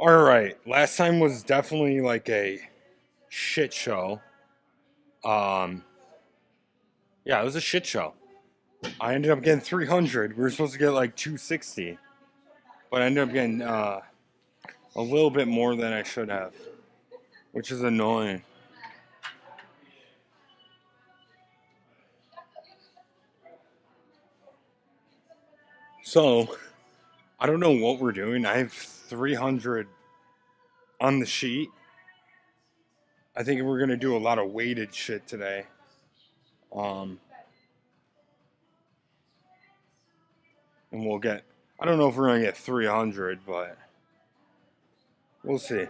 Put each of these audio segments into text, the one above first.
All right, last time was definitely like a shit show. Um, yeah, it was a shit show. I ended up getting 300. We were supposed to get like 260, but I ended up getting a little bit more than I should have, which is annoying. So I don't know what we're doing. I have 300 on the sheet. I think we're gonna do a lot of weighted shit today. Um, and we'll get. I don't know if we're gonna get 300, but we'll see.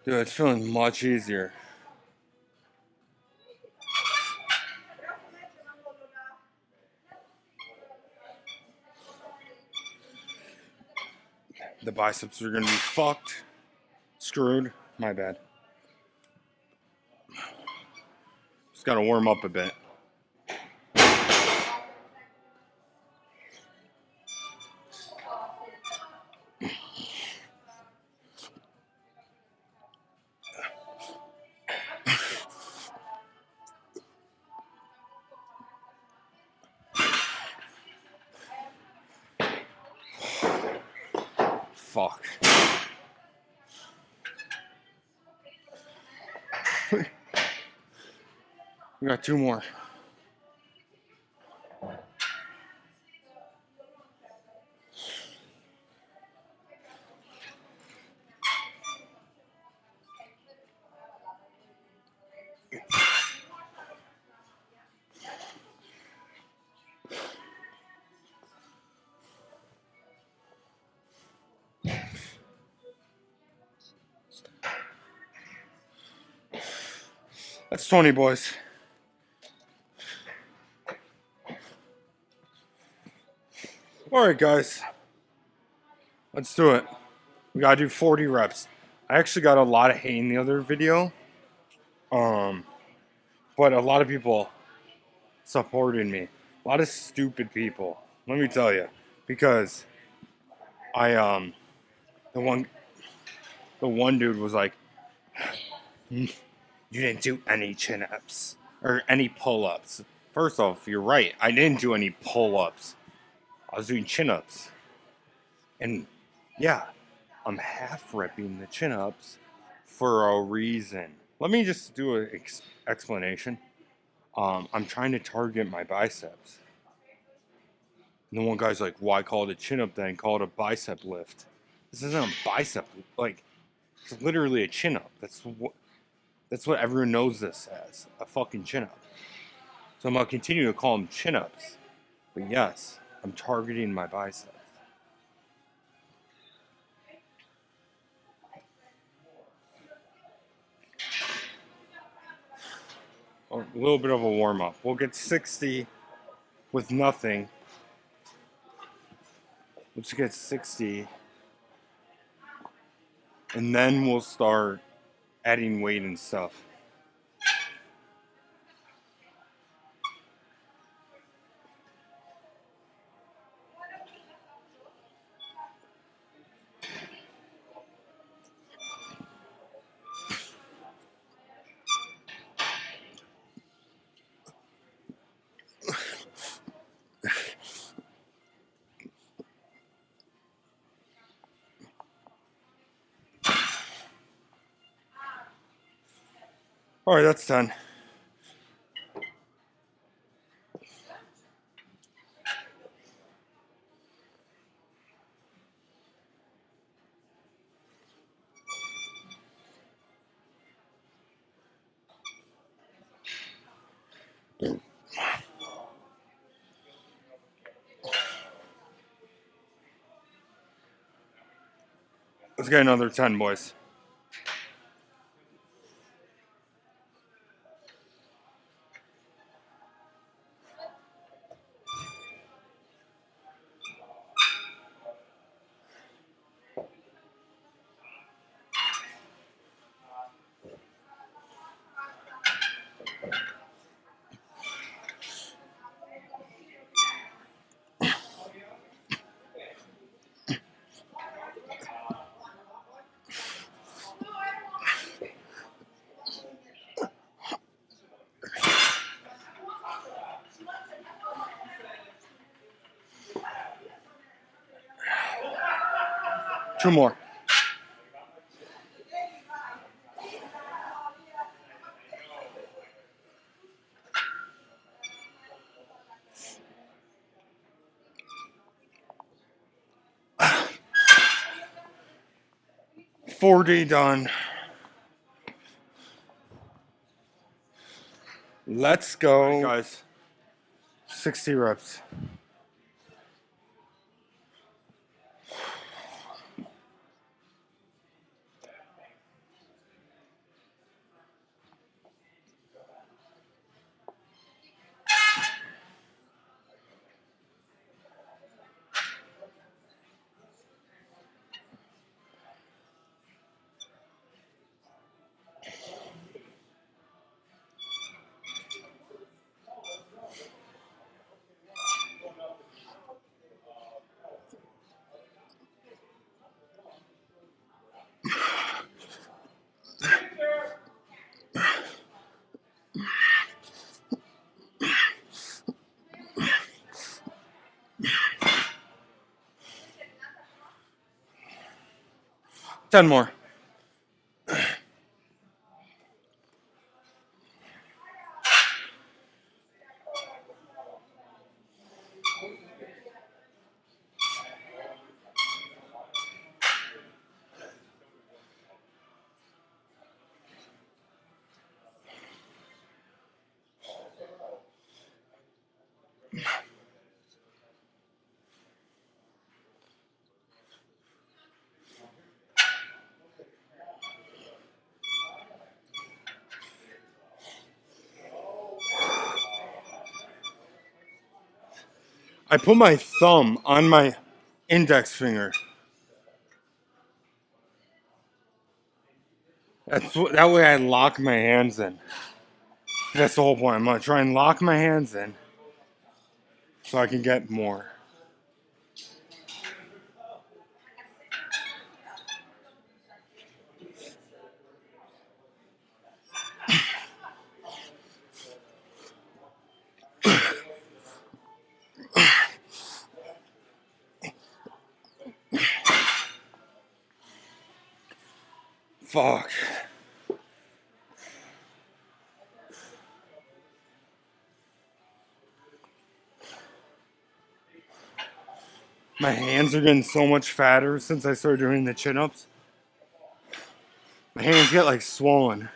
Dude, it's feeling much easier. The biceps are gonna be fucked. Screwed. My bad. Just gotta warm up a bit. Fuck. We got two more. That's 20, boys. Alright, guys. Let's do it. We gotta do 40 reps. I actually got a lot of hate in the other video. But a lot of people supported me. A lot of stupid people. Let me tell you. Because I the one the one dude was like, you didn't do any chin-ups or any pull-ups. First off, you're right. I didn't do any pull-ups. I was doing chin-ups. And yeah, I'm half repping the chin-ups for a reason. Let me just do an explanation. I'm trying to target my biceps. And the one guy's like, why call it a chin-up then? Call it a bicep lift. This isn't a bicep. Like, it's literally a chin-up. That's what everyone knows this as, a fucking chin-up. So I'm going to continue to call them chin-ups. But yes, I'm targeting my biceps. A little bit of a warm-up. We'll get 60 with nothing. Let's get 60. And then we'll start adding weight and stuff. All right, that's done. Let's get another 10, boys. Two more. $40 done. Let's go. Right, guys. 60 reps. Ten more. I put my thumb on my index finger. That way I lock my hands in. That's the whole point. I'm gonna try and lock my hands in so I can get more. Fuck. My hands are getting so much fatter since I started doing the chin-ups. My hands get like swollen.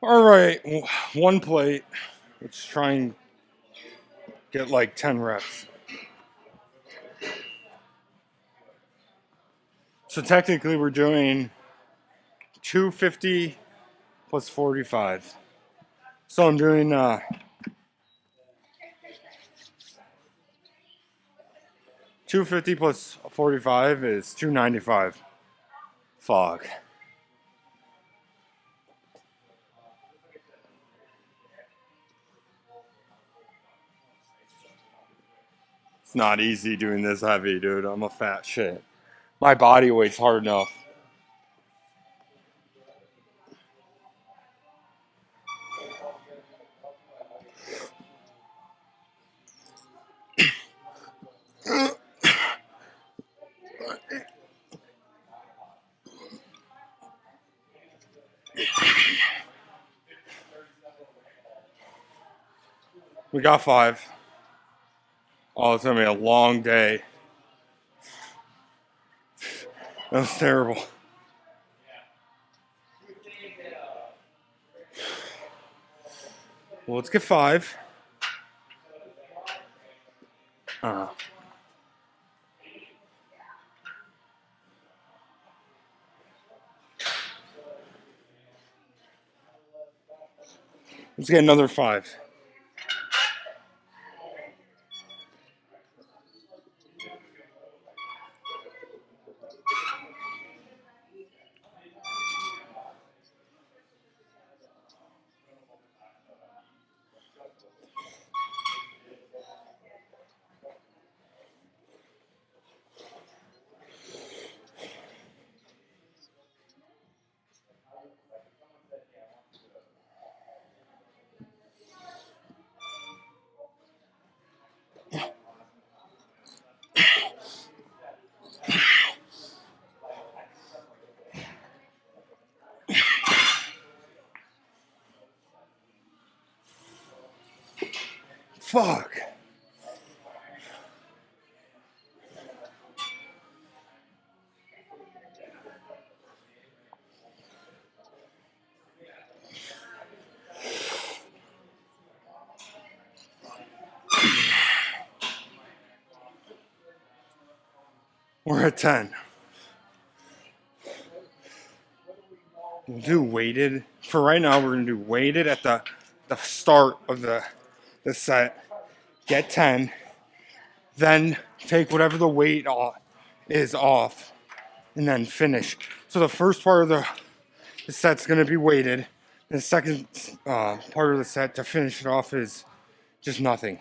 All right, one plate. Let's try and get like 10 reps. So technically we're doing 250 plus 45. So I'm doing 250 plus 45 is 295. Fuck. It's not easy doing this heavy, dude. I'm a fat shit. My body weight's hard enough. We got 5. Oh, it's gonna be a long day. That was terrible. Well, let's get 5. Let's get another 5. Fuck. We're at 10. We'll do weighted. For right now, we're going to do weighted at the start of the set. Get 10. Then take whatever the weight is off. And then finish. So the first part of the set's going to be weighted. The second part of the set to finish it off is just nothing.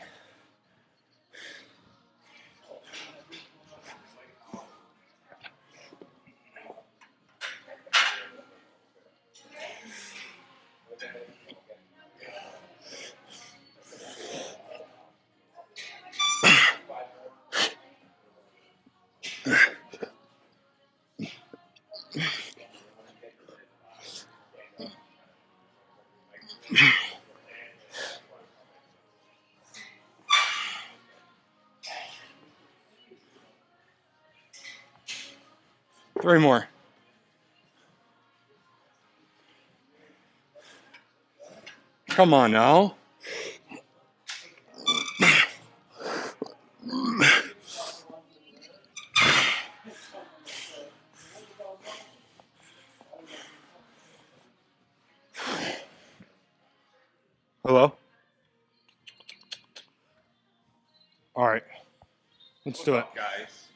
Three more. Come on now. Hello? All right. Let's do it. Guys.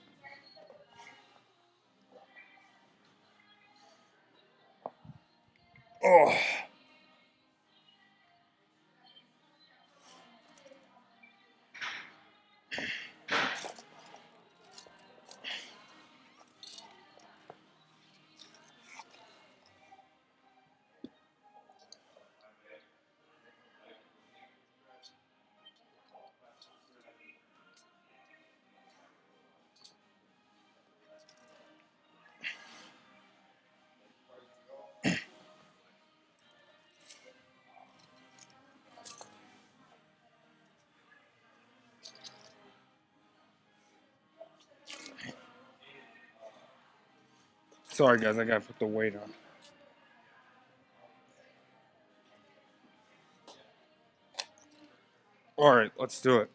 Oh. Sorry, guys. I got to put the weight on. All right. Let's do it.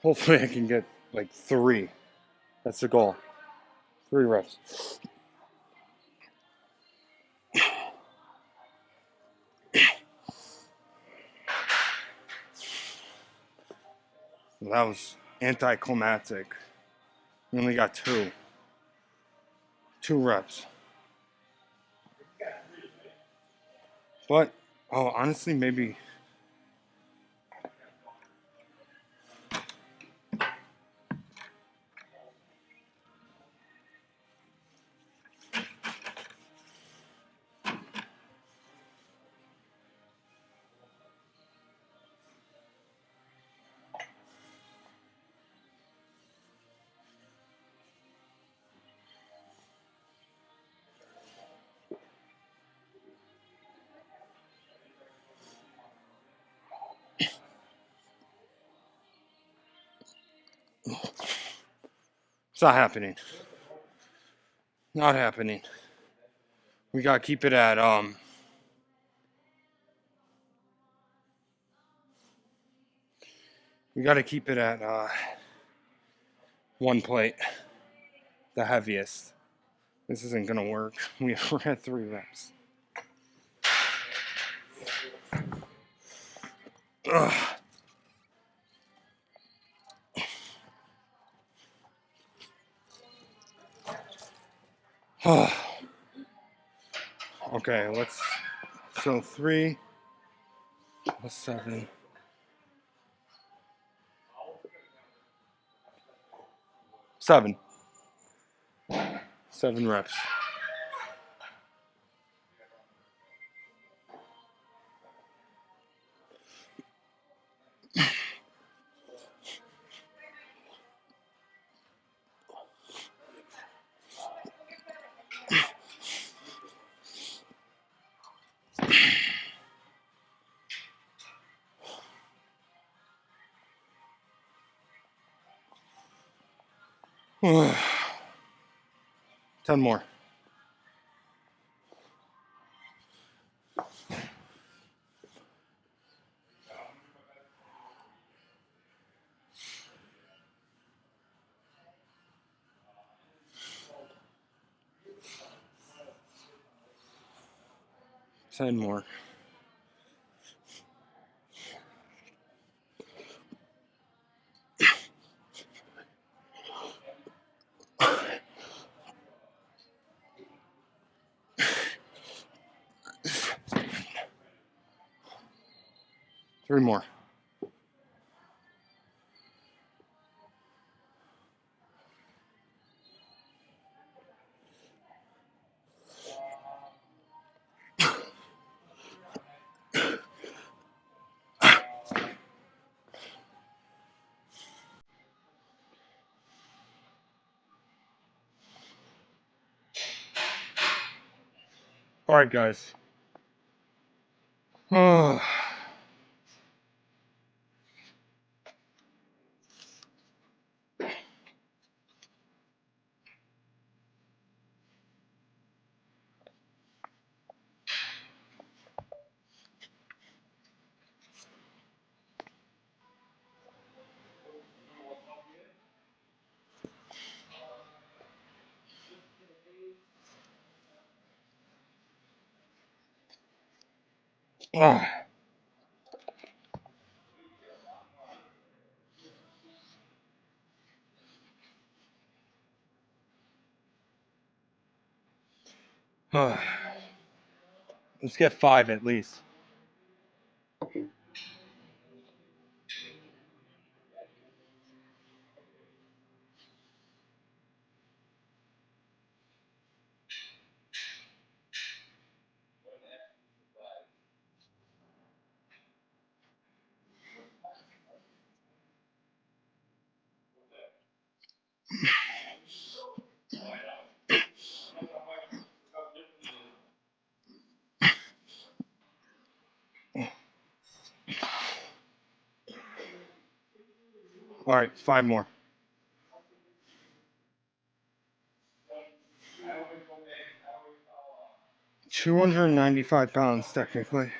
Hopefully, I can get like 3. That's the goal. 3 reps. That was anticlimactic. We only got 2. 2 reps. But, honestly, maybe. It's not happening. Not happening. We gotta keep it at we gotta keep it at 1 plate. The heaviest. This isn't gonna work. We're at 3 reps. Ugh. Okay, so 3 plus 7. 7. 7 reps. Ten more. Ten more. Three more. All right, guys. All Let's get 5 at least. All right, 5 more. 295 pounds, technically.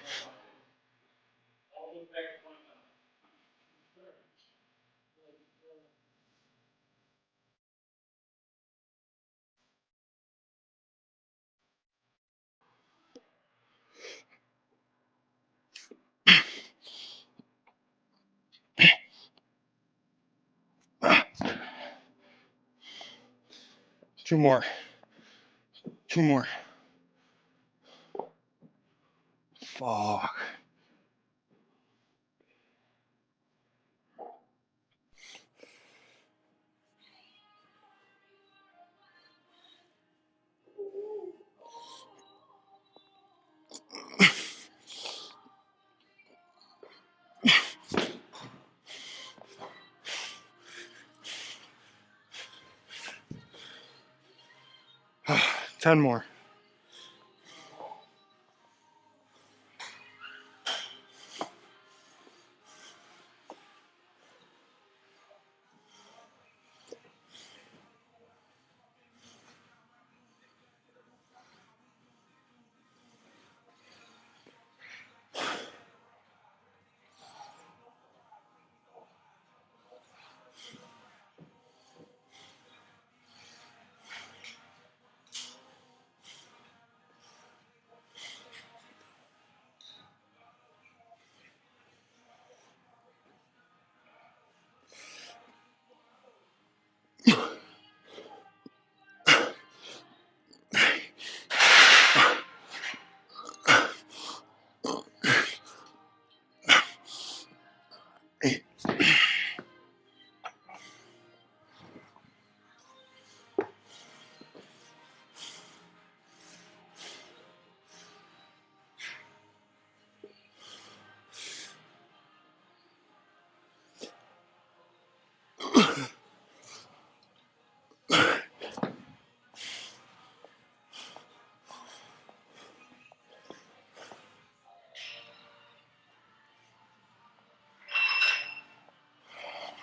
Two more. 2 more. Fuck. Ten more.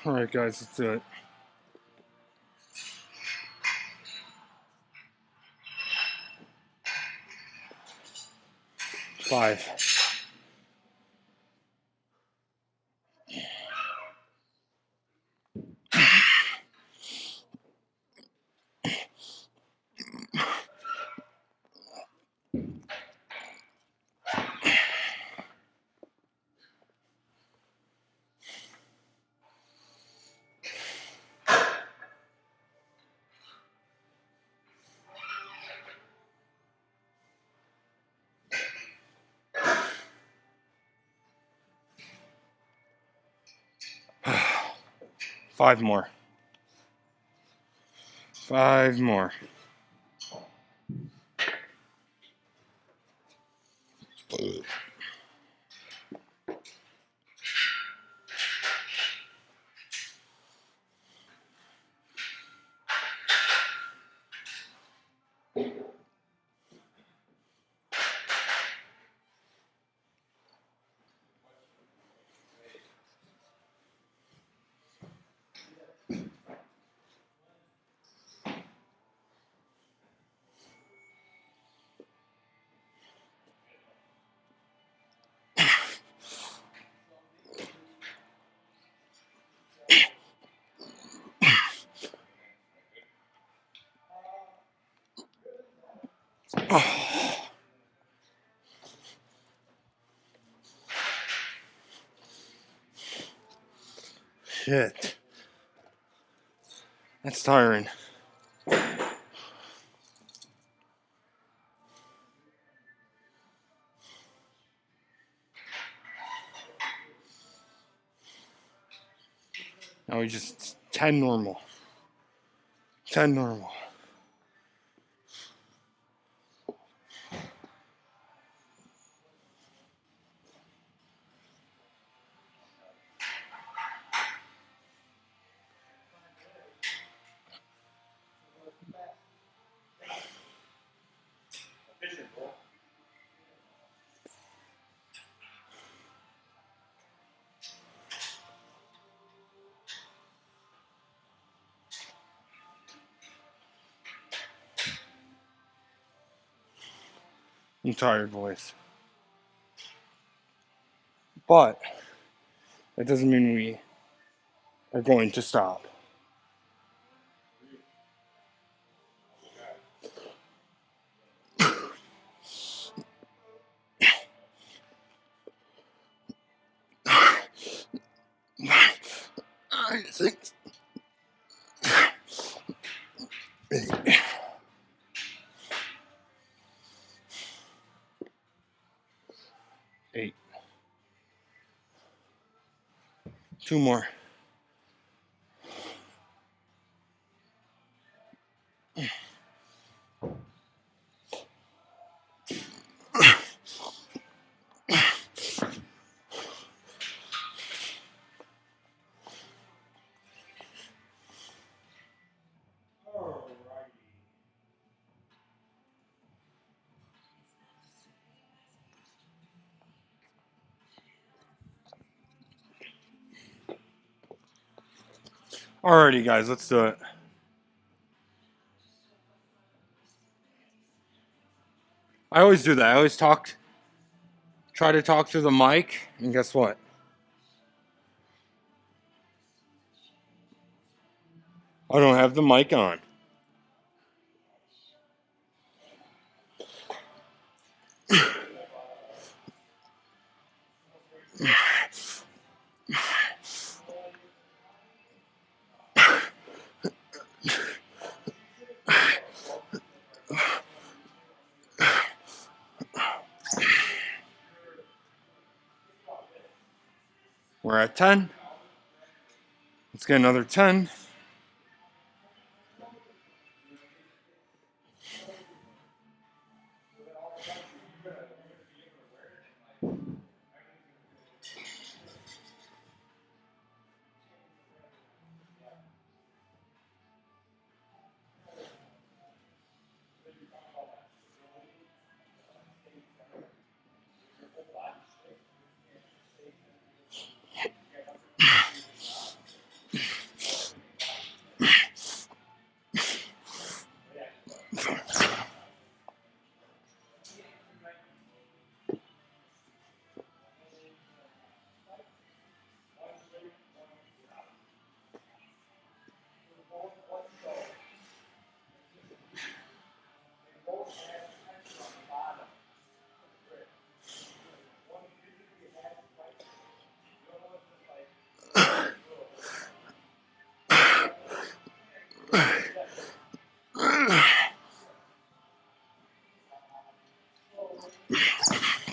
Alright, guys, let's do it. 5. Five more. 5 more. Oh, shit. That's tiring. Now we just 10 normal. 10 normal. I'm tired, boys. But that doesn't mean we are going to stop. I think 8. 8. 2 more. Alrighty, guys, let's do it. I always do that. I always try to talk through the mic, and guess what? I don't have the mic on. We're at 10. Let's get another 10.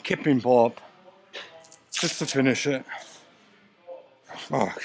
kipping pull up just to finish it. Fuck.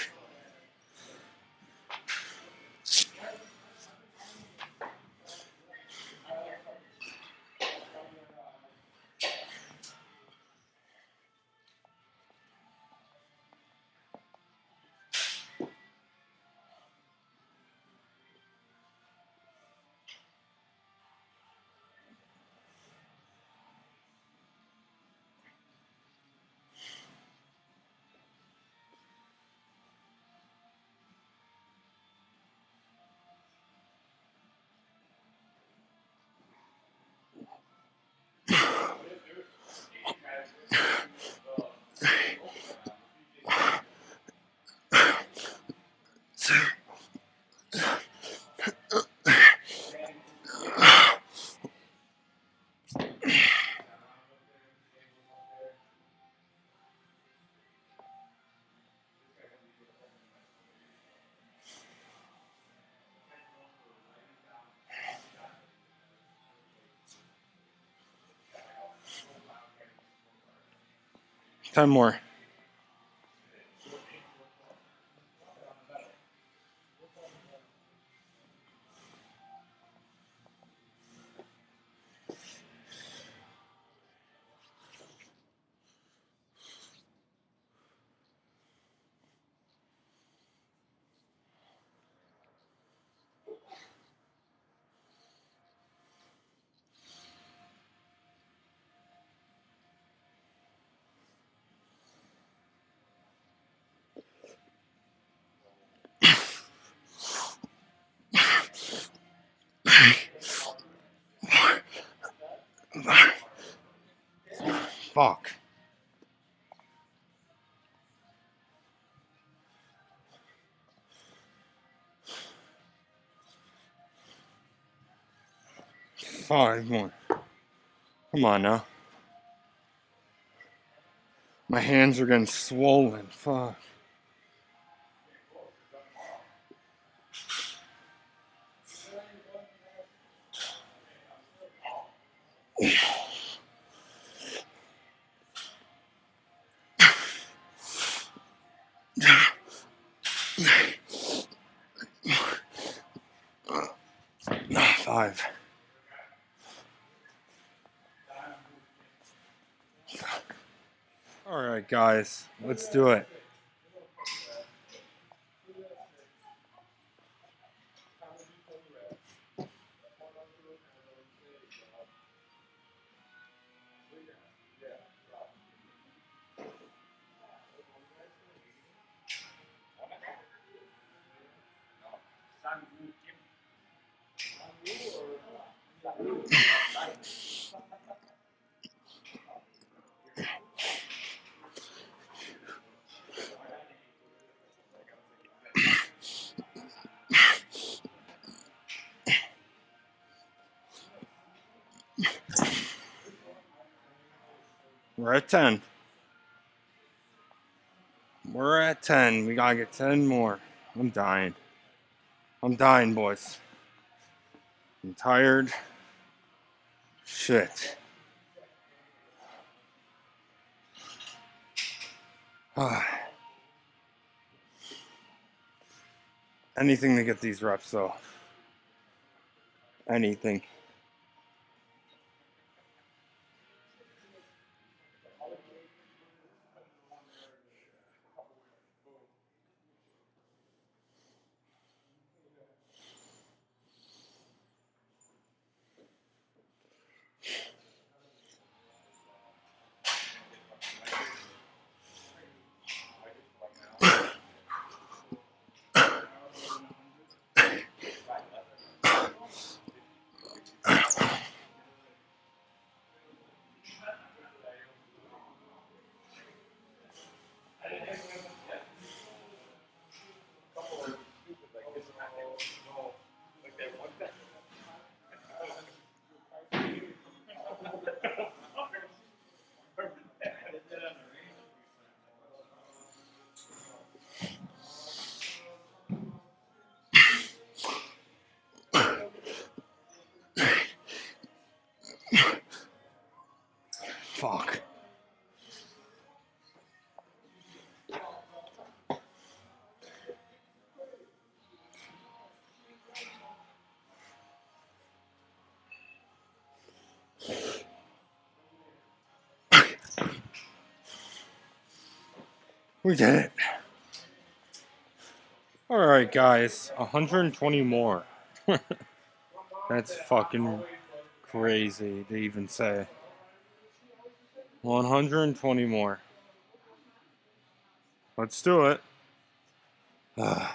Ten more. Fuck. Five more. Come on now. My hands are getting swollen. Fuck. Five. All right, guys, let's do it. We're at 10. We're at 10. We gotta get 10 more. I'm dying. I'm dying, boys. I'm tired. Shit. Anything to get these reps, though. Anything. Fuck. We did it. Alright, guys. 120 more. That's fucking crazy to even say. 120 more. Let's do it. I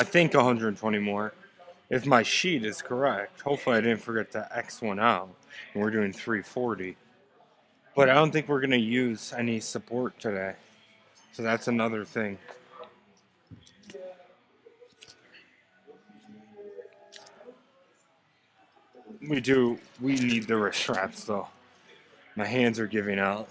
think 120 more. If my sheet is correct. Hopefully I didn't forget to X one out. And we're doing 340. But I don't think we're going to use any support today. So that's another thing. We need the wrist straps though. My hands are giving out.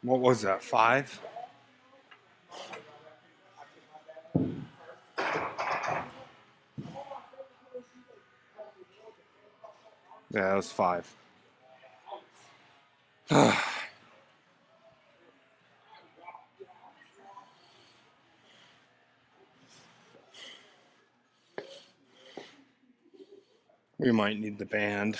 What was that, 5? Yeah, that was 5. We might need the band.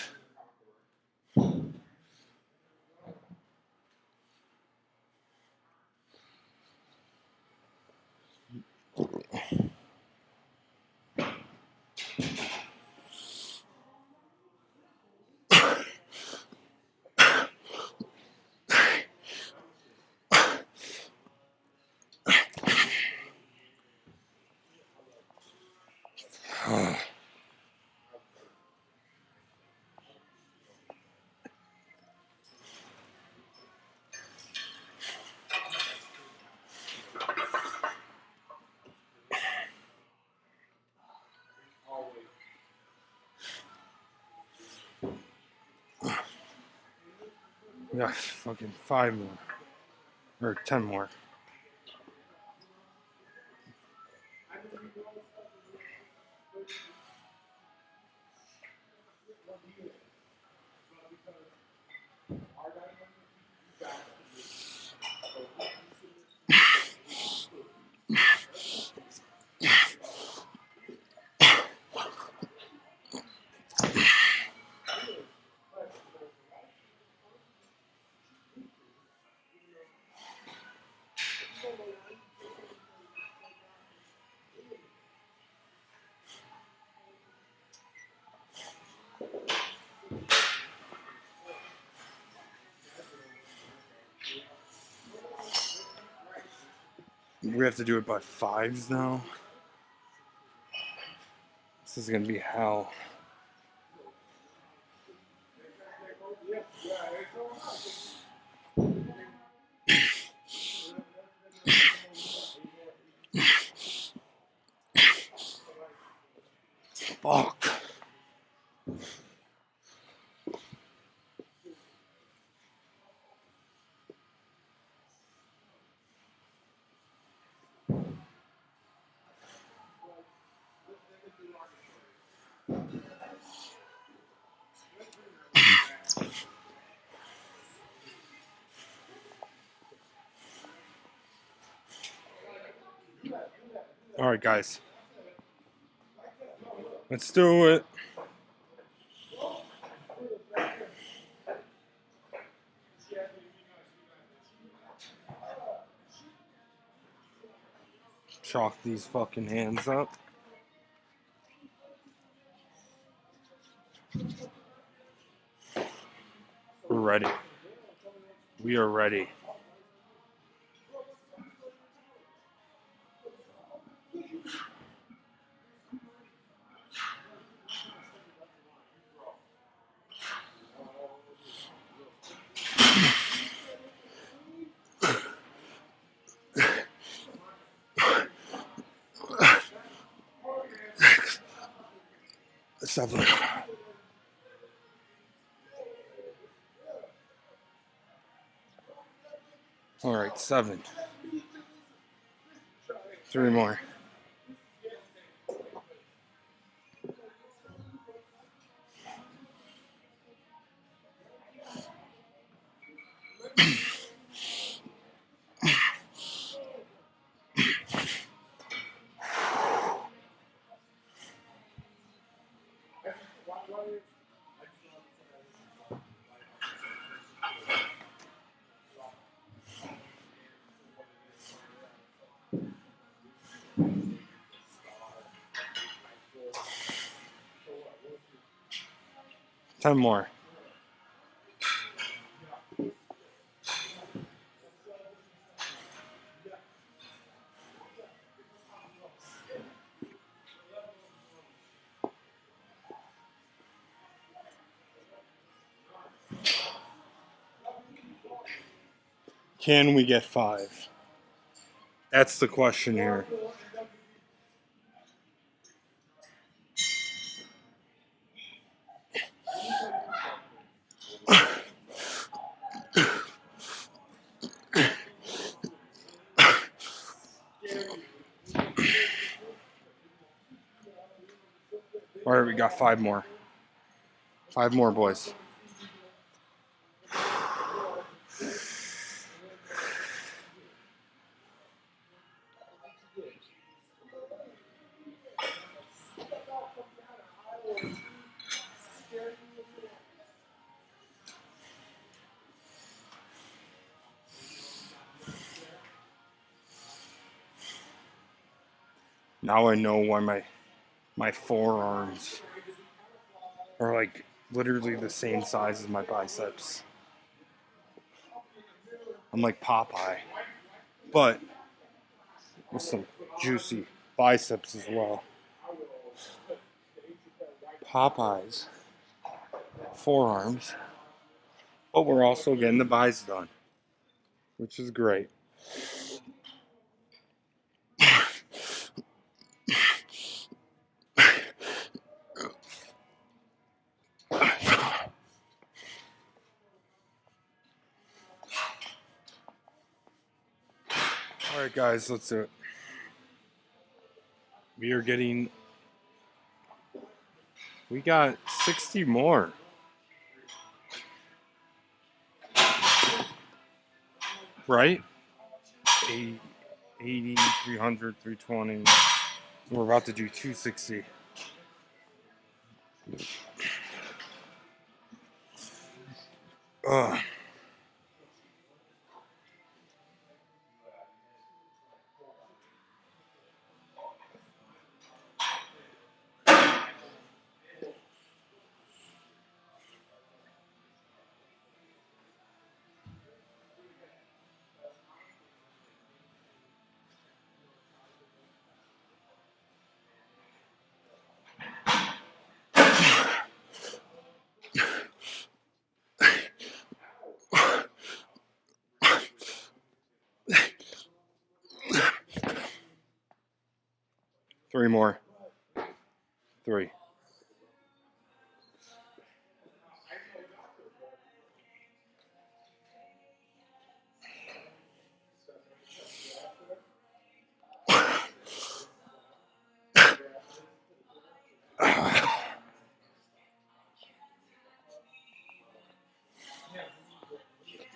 Yeah, fucking 5 more. Or 10 more. We have to do it by 5s now. This is gonna be hell. Fuck. All right, guys. Let's do it. Chalk these fucking hands up. We're ready. We are ready. Seven. All right, 7. 3 more. 10 more. Can we get 5? That's the question here. All right, we got 5 more. 5 more, boys. Now I know why my forearms are like literally the same size as my biceps. I'm like Popeye, but with some juicy biceps as well. Popeye's forearms, but we're also getting the biceps done, which is great. All right, guys, let's do it. We got 60 more. Right? 80, 300, 320. We're about to do 260. Ugh. Three more. 3.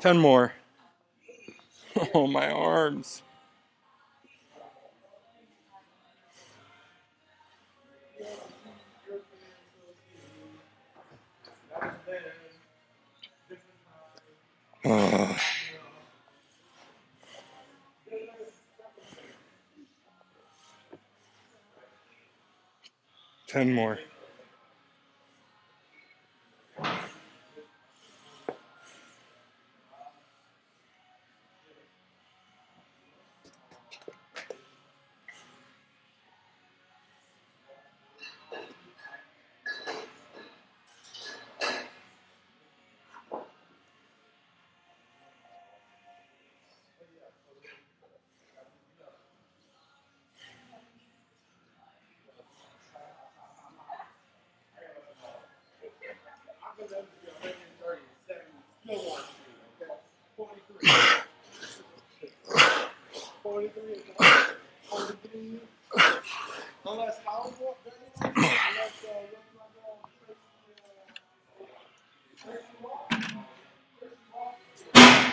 10 more. Oh, my arms. 10 more.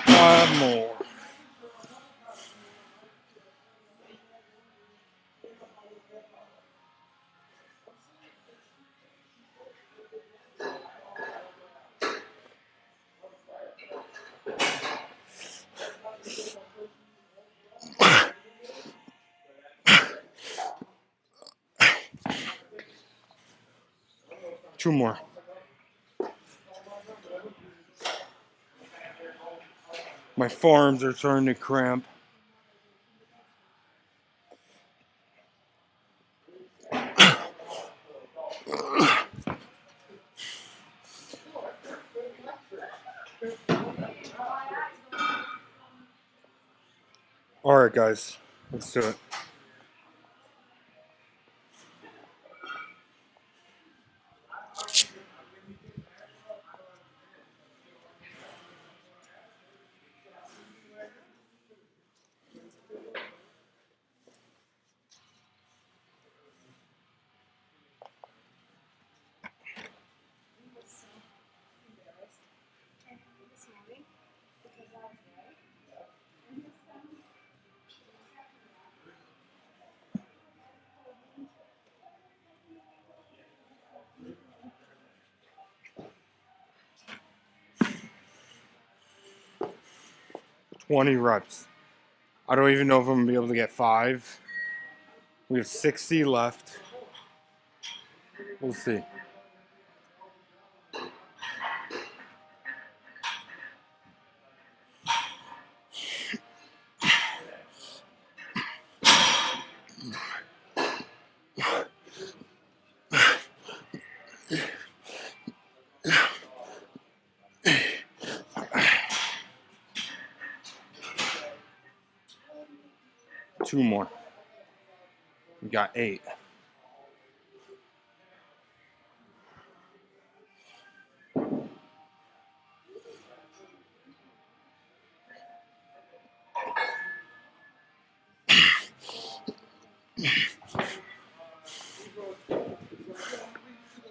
Five more. Two more. My forearms are starting to cramp. Alright, guys. Let's do it. Twenty reps. I don't even know if I'm gonna be able to get 5. We have 60 left. We'll see. Two more. We got 8.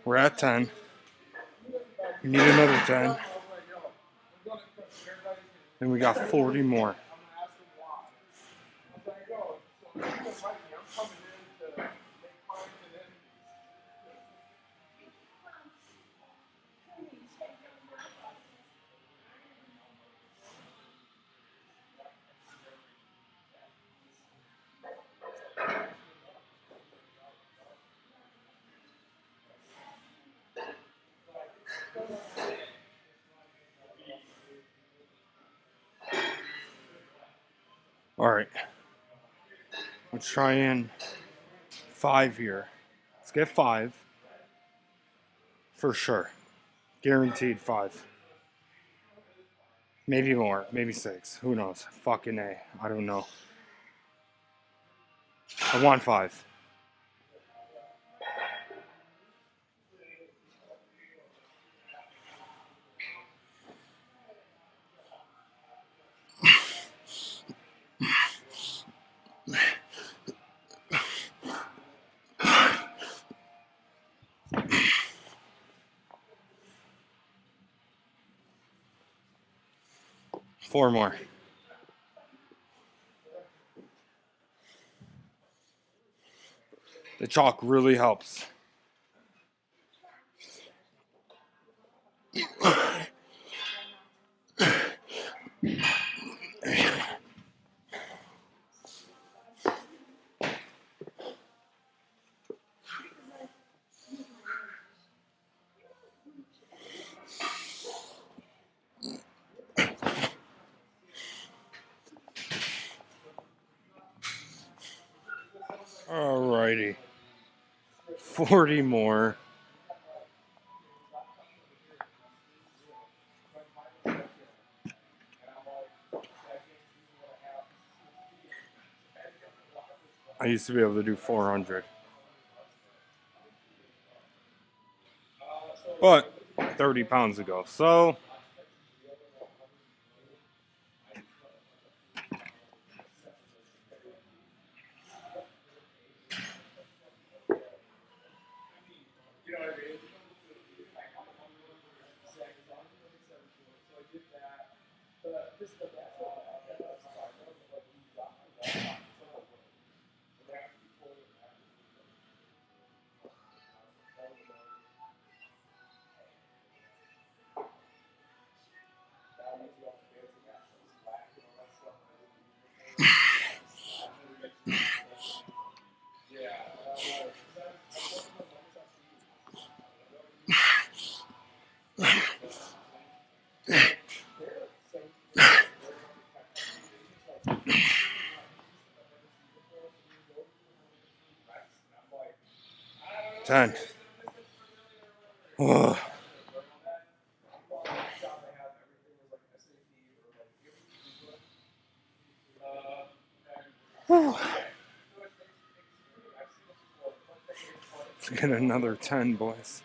We're at 10. We need another 10. And we got 40 more. Alright. Let's try in 5 here. Let's get 5. For sure. Guaranteed 5. Maybe more. Maybe 6. Who knows? Fucking A. I don't know. I want 5. Four more. The chalk really helps. Alrighty. 40 more. I used to be able to do 400. But 30 pounds ago. So 10. Ugh. Let's get another 10, boys.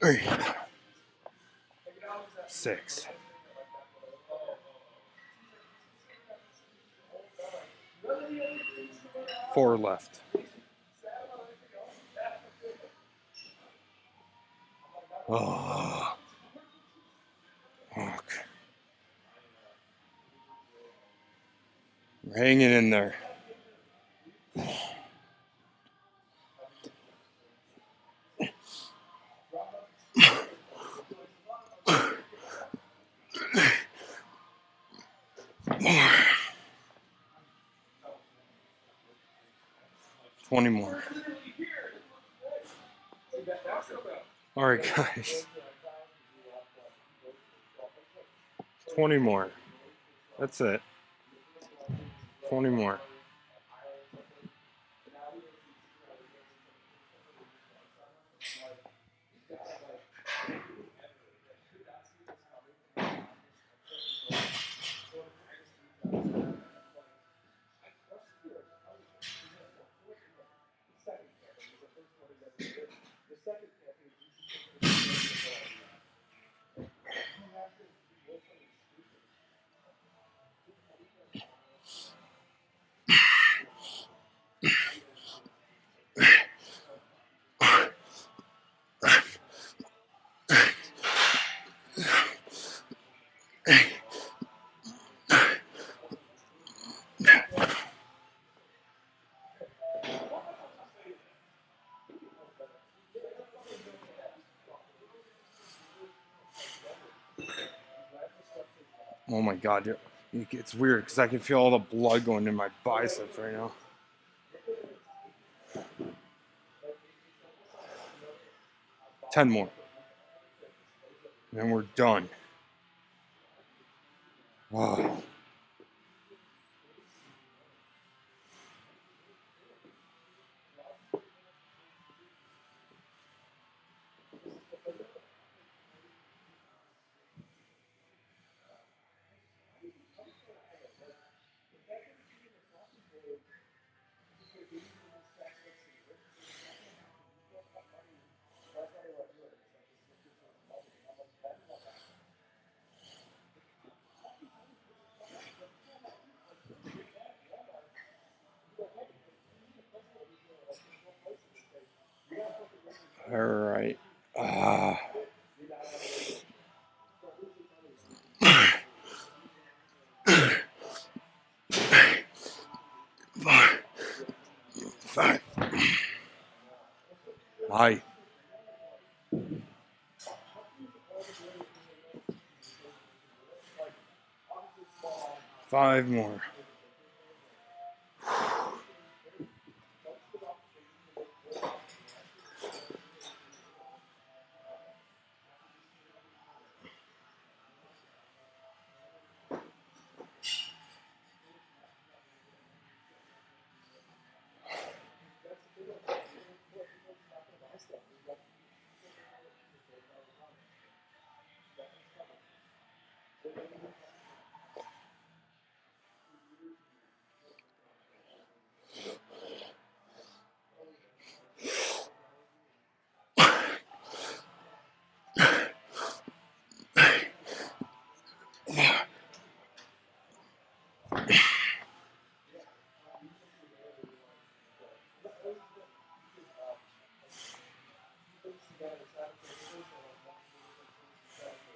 Hey. 6. 4 left. Oh, fuck. We're hanging in there. More. 20 more. All right, guys. 20 more. That's it. 20 more. Oh my god, it's weird because I can feel all the blood going in my biceps right now. 10 more. And we're done. Wow. Hi. 5 more.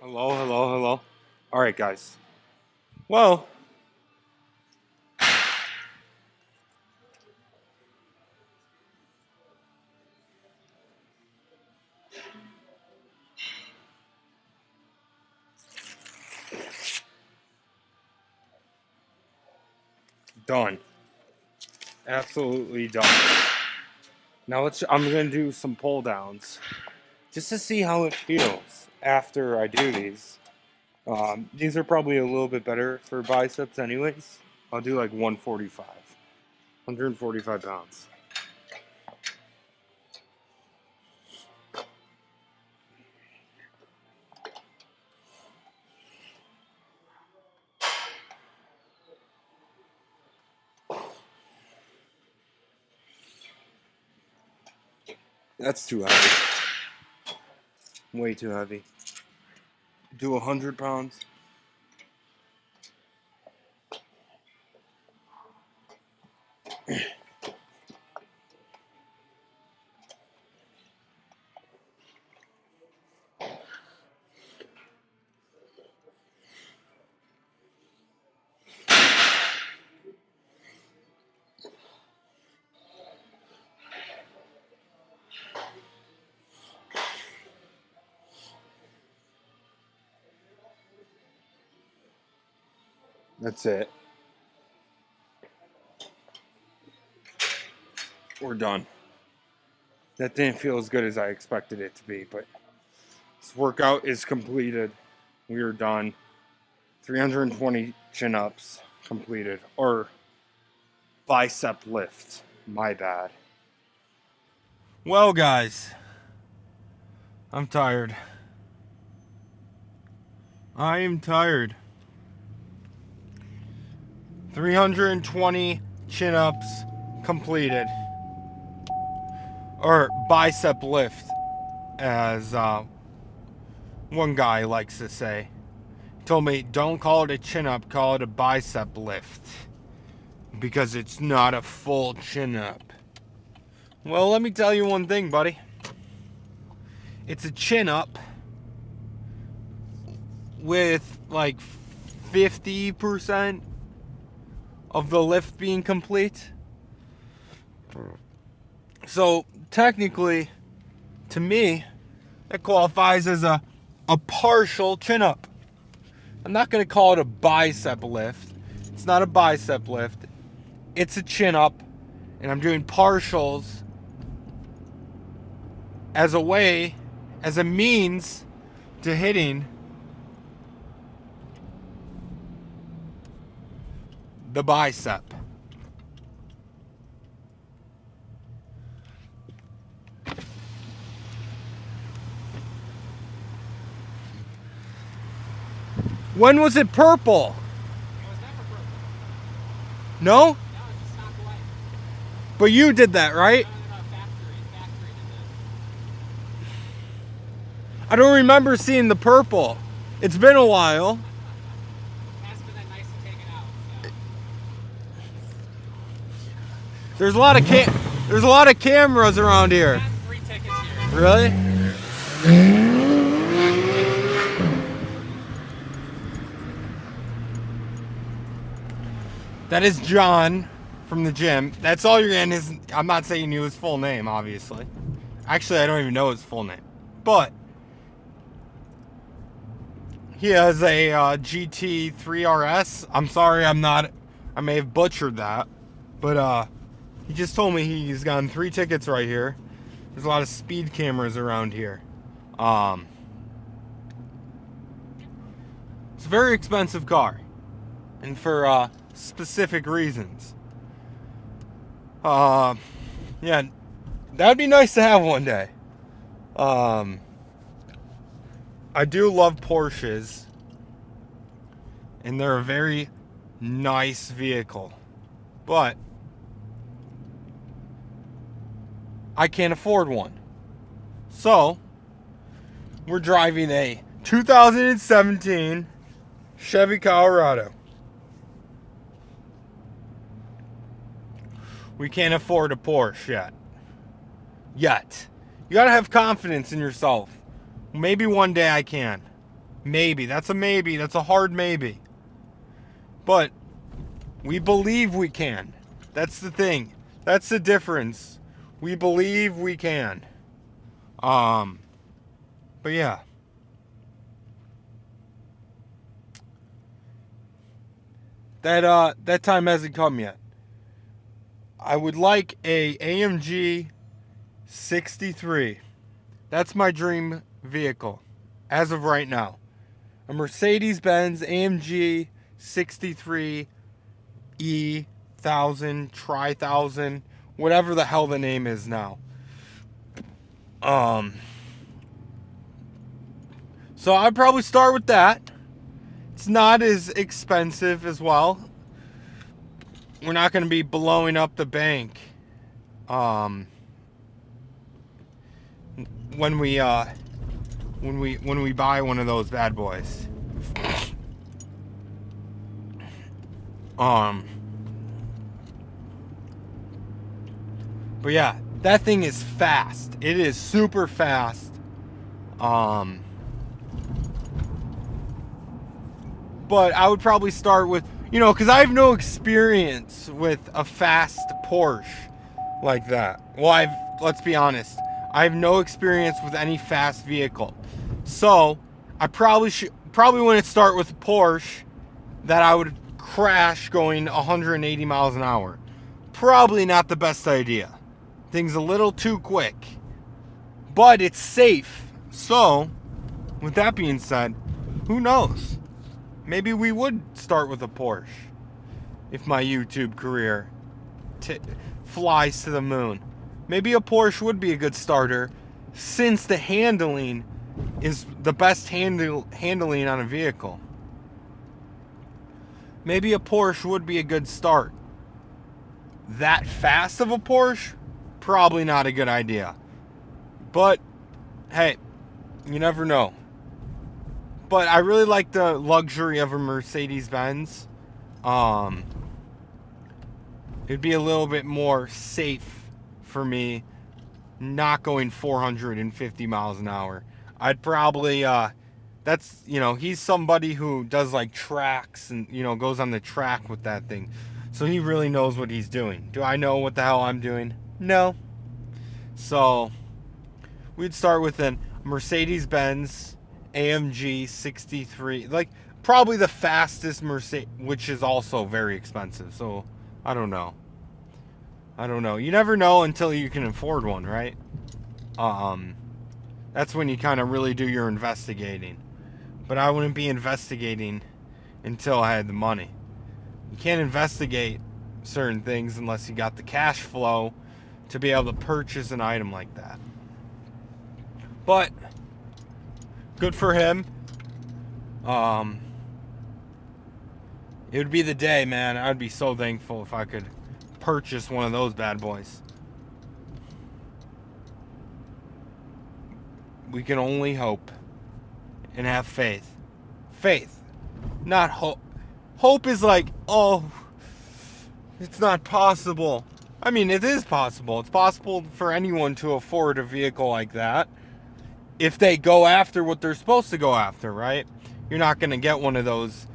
Hello, hello, hello. All right, guys. Well, done. Absolutely done. Now I'm gonna do some pull downs just to see how it feels after I do these. These are probably a little bit better for biceps, anyways. I'll do like 145, 145 pounds. That's too heavy. Way too heavy. Do 100 pounds. That's it. We're done. That didn't feel as good as I expected it to be, but this workout is completed. We are done. 320 chin ups completed. Or bicep lift. My bad. Well, guys, I'm tired. I am tired. 320 chin ups completed. Or bicep lift, as one guy likes to say. He told me, don't call it a chin up, call it a bicep lift. Because it's not a full chin up. Well, let me tell you one thing, buddy. It's a chin up with like 50% of the lift being complete. So technically, to me, that qualifies as a partial chin up. I'm not going to call it a bicep lift. It's not a bicep lift. It's a chin up, and I'm doing partials as a means to hitting the bicep. When was it purple? It was never purple. No? No, it's not white. But you did that, right? No, factory did this. I don't remember seeing the purple. It's been a while. It has been that nice to take it out. So. There's a lot of cameras around here. Got 3 tickets here. Really? That is John from the gym. That's all you're in. I'm not saying you his full name, obviously. Actually, I don't even know his full name. But he has a GT3 RS. I'm sorry, I may have butchered that. But he just told me he's gotten 3 tickets right here. There's a lot of speed cameras around here. It's a very expensive car. And for specific reasons. Yeah, that'd be nice to have one day. I do love Porsches, and they're a very nice vehicle, but I can't afford one. So, we're driving a 2017 Chevy Colorado. We can't afford a Porsche yet. You gotta have confidence in yourself. Maybe one day I can. Maybe. That's a maybe. That's a hard maybe. But we believe we can. That's the thing. That's the difference. We believe we can. But yeah. That time hasn't come yet. I would like a AMG 63. That's my dream vehicle as of right now. A Mercedes-Benz AMG 63 E1000, Tri-1000, whatever the hell the name is now. So I'd probably start with that. It's not as expensive as well. We're not going to be blowing up the bank when we buy one of those bad boys. But yeah, that thing is fast. It is super fast. But I would probably start with, because I have no experience with a fast Porsche like that. Well, let's be honest, I have no experience with any fast vehicle. So I probably wouldn't start with a Porsche that I would crash going 180 miles an hour. Probably not the best idea. Thing's a little too quick. But it's safe. So, with that being said, who knows? Maybe we would start with a Porsche if my YouTube career flies to the moon. Maybe a Porsche would be a good starter, since the handling is the best handling on a vehicle. Maybe a Porsche would be a good start. That fast of a Porsche? Probably not a good idea. But, hey, you never know. But I really like the luxury of a Mercedes-Benz. It'd be a little bit more safe for me not going 450 miles an hour. I'd probably, he's somebody who does like tracks and, goes on the track with that thing. So he really knows what he's doing. Do I know what the hell I'm doing? No. So we'd start with a Mercedes-Benz AMG 63, like probably the fastest Mercedes, which is also very expensive. So I don't know. You never know until you can afford one, right? That's when you kind of really do your investigating. But I wouldn't be investigating until I had the money. You can't investigate certain things unless you got the cash flow to be able to purchase an item like that. But good for him. It would be the day, man. I'd be so thankful if I could purchase one of those bad boys. We can only hope and have faith. Faith, not hope. Hope is like, oh, it's not possible. I mean, it is possible. It's possible for anyone to afford a vehicle like that if they go after what they're supposed to go after, right? You're not going to get one of those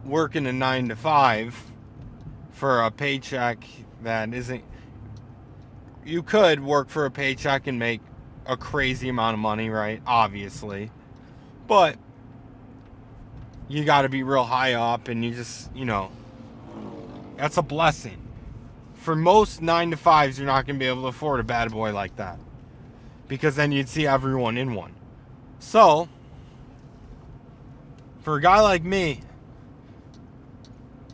working a 9 to 5 for a paycheck that isn't. You could work for a paycheck and make a crazy amount of money, right? Obviously. But you got to be real high up, and you just, that's a blessing. For most 9 to 5s, you're not going to be able to afford a bad boy like that, because then you'd see everyone in one. So, for a guy like me,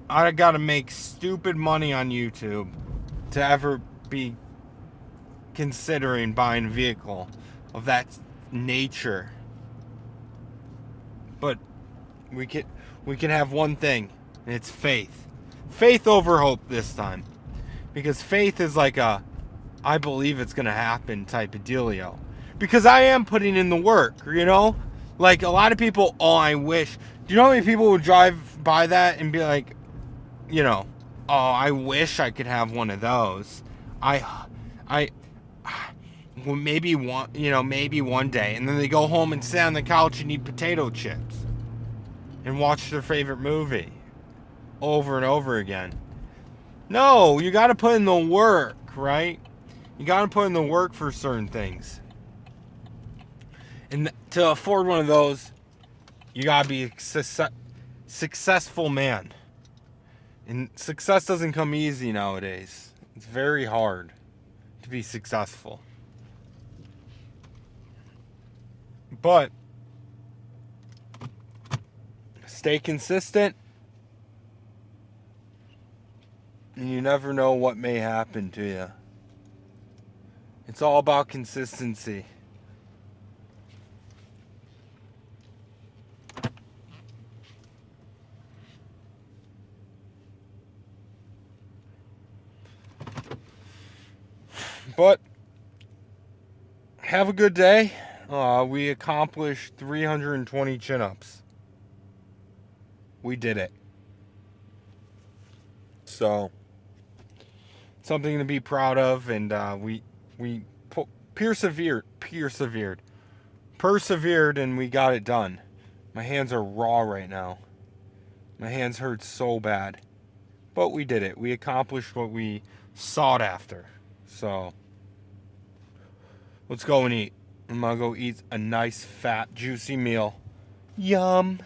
I got to make stupid money on YouTube to ever be considering buying a vehicle of that nature. But we can have one thing, and it's faith. Faith over hope this time. Because faith is like a I believe it's gonna happen type of dealio. Because I am putting in the work, Like a lot of people, oh, I wish. Do you know how many people would drive by that and be like, oh, I wish I could have one of those. I well, maybe one day, and then they go home and sit on the couch and eat potato chips and watch their favorite movie over and over again. No, you got to put in the work, right? You got to put in the work for certain things. And to afford one of those, you got to be a successful man. And success doesn't come easy nowadays. It's very hard to be successful. But stay consistent, and you never know what may happen to you. It's all about consistency. But have a good day. We accomplished 320 chin-ups. We did it. So, something to be proud of, and we persevered, and we got it done. My hands are raw right now. My hands hurt so bad, but we did it. We accomplished what we sought after. So, let's go and eat. I'm gonna go eat a nice, fat, juicy meal. Yum.